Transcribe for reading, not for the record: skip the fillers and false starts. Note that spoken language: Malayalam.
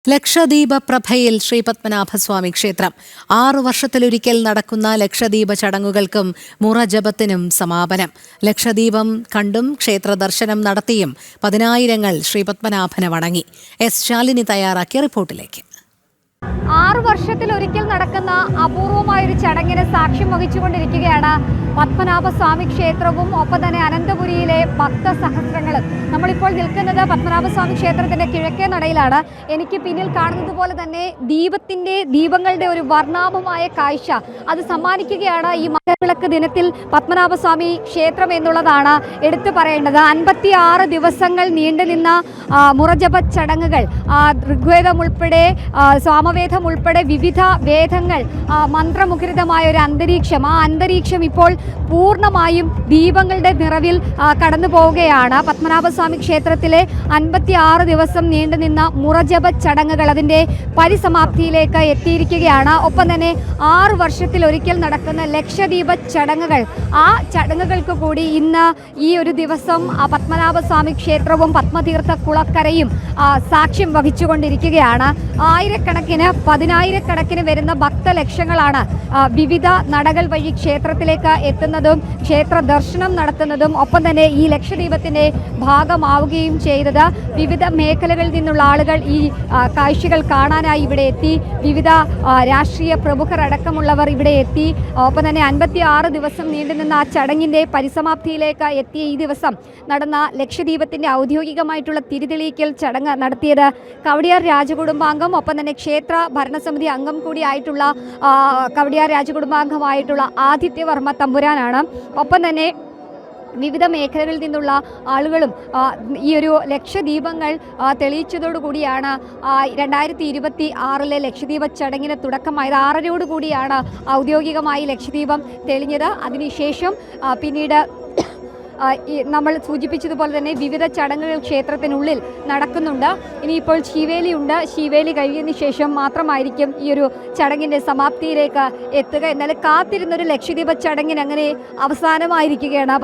ലക്ഷദ്വീപ പ്രഭയിൽ ശ്രീ പത്മനാഭസ്വാമി ക്ഷേത്രം 6 വർഷത്തിലൊരിക്കൽ നടക്കുന്ന ലക്ഷദ്വീപ ചടങ്ങുകൾക്കും മുറജപത്തിനും സമാപനം. ലക്ഷദ്വീപം കണ്ടും ക്ഷേത്ര ദർശനം നടത്തിയും പതിനായിരങ്ങൾ ശ്രീ പത്മനാഭനെ വണങ്ങി. എസ് ശാലിനി തയ്യാറാക്കിയ റിപ്പോർട്ടിലേക്ക്. 6 വർഷത്തിലൊരിക്കൽ നടക്കുന്ന അപൂർവമായൊരു ചടങ്ങിന് സാക്ഷ്യം വഹിച്ചുകൊണ്ടിരിക്കുകയാണ് പത്മനാഭസ്വാമി ക്ഷേത്രവും ഒപ്പം തന്നെ അനന്തപുരിയിലെ ഭക്തസഹസ്രങ്ങളും. നമ്മളിപ്പോൾ നിൽക്കുന്നത് പത്മനാഭസ്വാമി ക്ഷേത്രത്തിന്റെ കിഴക്കേ നടയിലാണ്. എനിക്ക് പിന്നിൽ കാണുന്നത് പോലെ തന്നെ ദീപങ്ങളുടെ ഒരു വർണ്ണാഭമായ കാഴ്ച അത് സമ്മാനിക്കുകയാണ് ഈ മകരവിളക്ക് ദിനത്തിൽ പത്മനാഭസ്വാമി ക്ഷേത്രം എന്നുള്ളതാണ് എടുത്തു പറയേണ്ടത്. 56 ദിവസങ്ങൾ നീണ്ടുനിന്ന മുറജപ ചടങ്ങുകൾ, ഋഗ്വേദം ഉൾപ്പെടെ സാമവേദം ഉൾപ്പെടെ വിവിധ വേദങ്ങൾ, മന്ത്രമുഖരിതമായ ഒരു അന്തരീക്ഷം. ആ അന്തരീക്ഷം ഇപ്പോൾ പൂർണ്ണമായും ദീപങ്ങളുടെ നിറവിൽ കടന്നു പോവുകയാണ്. പത്മനാഭസ്വാമി ക്ഷേത്രത്തിലെ 56 ദിവസം നീണ്ടുനിന്ന മുറജപ ചടങ്ങുകൾ അതിൻ്റെ പരിസമാപ്തിയിലേക്ക് എത്തിയിരിക്കുകയാണ്. ഒപ്പം തന്നെ 6 വർഷത്തിലൊരിക്കൽ നടക്കുന്ന ലക്ഷദ്വീപ ചടങ്ങുകൾ, ആ ചടങ്ങുകൾക്ക് കൂടി ഇന്ന് ഈ ഒരു ദിവസം പത്മനാഭസ്വാമി ക്ഷേത്രവും പത്മതീർത്ഥ കുളക്കരയും സാക്ഷ്യം വഹിച്ചുകൊണ്ടിരിക്കുകയാണ്. പതിനായിരക്കണക്കിന് വരുന്ന ഭക്തലക്ഷങ്ങളാണ് വിവിധ നടകൾ വഴി ക്ഷേത്രത്തിലേക്ക് എത്തുന്നതും ക്ഷേത്ര ദർശനം നടത്തുന്നതും ഒപ്പം തന്നെ ഈ ലക്ഷദ്വീപത്തിൻ്റെ ഭാഗമാവുകയും ചെയ്തത്. വിവിധ മേഖലകളിൽ നിന്നുള്ള ആളുകൾ ഈ കാഴ്ചകൾ കാണാനായി ഇവിടെ എത്തി. വിവിധ രാഷ്ട്രീയ പ്രമുഖർ അടക്കമുള്ളവർ ഇവിടെ എത്തി. ഒപ്പം തന്നെ 56 ദിവസം നീണ്ടുനിന്ന ആ ചടങ്ങിൻ്റെ പരിസമാപ്തിയിലേക്ക് എത്തിയ ഈ ദിവസം നടന്ന ലക്ഷദ്വീപത്തിൻ്റെ ഔദ്യോഗികമായിട്ടുള്ള തിരിതെളിയിക്കൽ ചടങ്ങ് നടത്തിയത് കവടിയാർ രാജകുടുംബാംഗം ഒപ്പം തന്നെ ക്ഷേത്ര ഭരണസമിതി അംഗം കൂടിയായിട്ടുള്ള കവടിയാർ രാജകുടുംബാംഗമായിട്ടുള്ള ആദിത്യവർമ്മ തമ്പുരാനാണ്. ഒപ്പം തന്നെ വിവിധ മേഖലകളിൽ നിന്നുള്ള ആളുകളും ഈ ഒരു ലക്ഷദ്വീപങ്ങൾ തെളിയിച്ചതോടുകൂടിയാണ് 2026 ലക്ഷദ്വീപ ചടങ്ങിന് തുടക്കമായത്. 6 കൂടിയാണ് ഔദ്യോഗികമായി ലക്ഷദ്വീപം തെളിഞ്ഞത്. അതിനുശേഷം പിന്നീട് നമ്മൾ സൂചിപ്പിച്ചതുപോലെ തന്നെ വിവിധ ചടങ്ങുകൾ ക്ഷേത്രത്തിനുള്ളിൽ നടക്കുന്നുണ്ട്. ഇനിയിപ്പോൾ ശിവേലിയുണ്ട്. ശിവേലി കഴിയുന്നതിന് ശേഷം മാത്രമായിരിക്കും ഈ ഒരു ചടങ്ങിൻ്റെ സമാപ്തിയിലേക്ക് എത്തുക. എന്നാൽ കാത്തിരുന്നൊരു ലക്ഷദ്വീപ ചടങ്ങിന് അങ്ങനെ അവസാനമായിരിക്കുകയാണ്.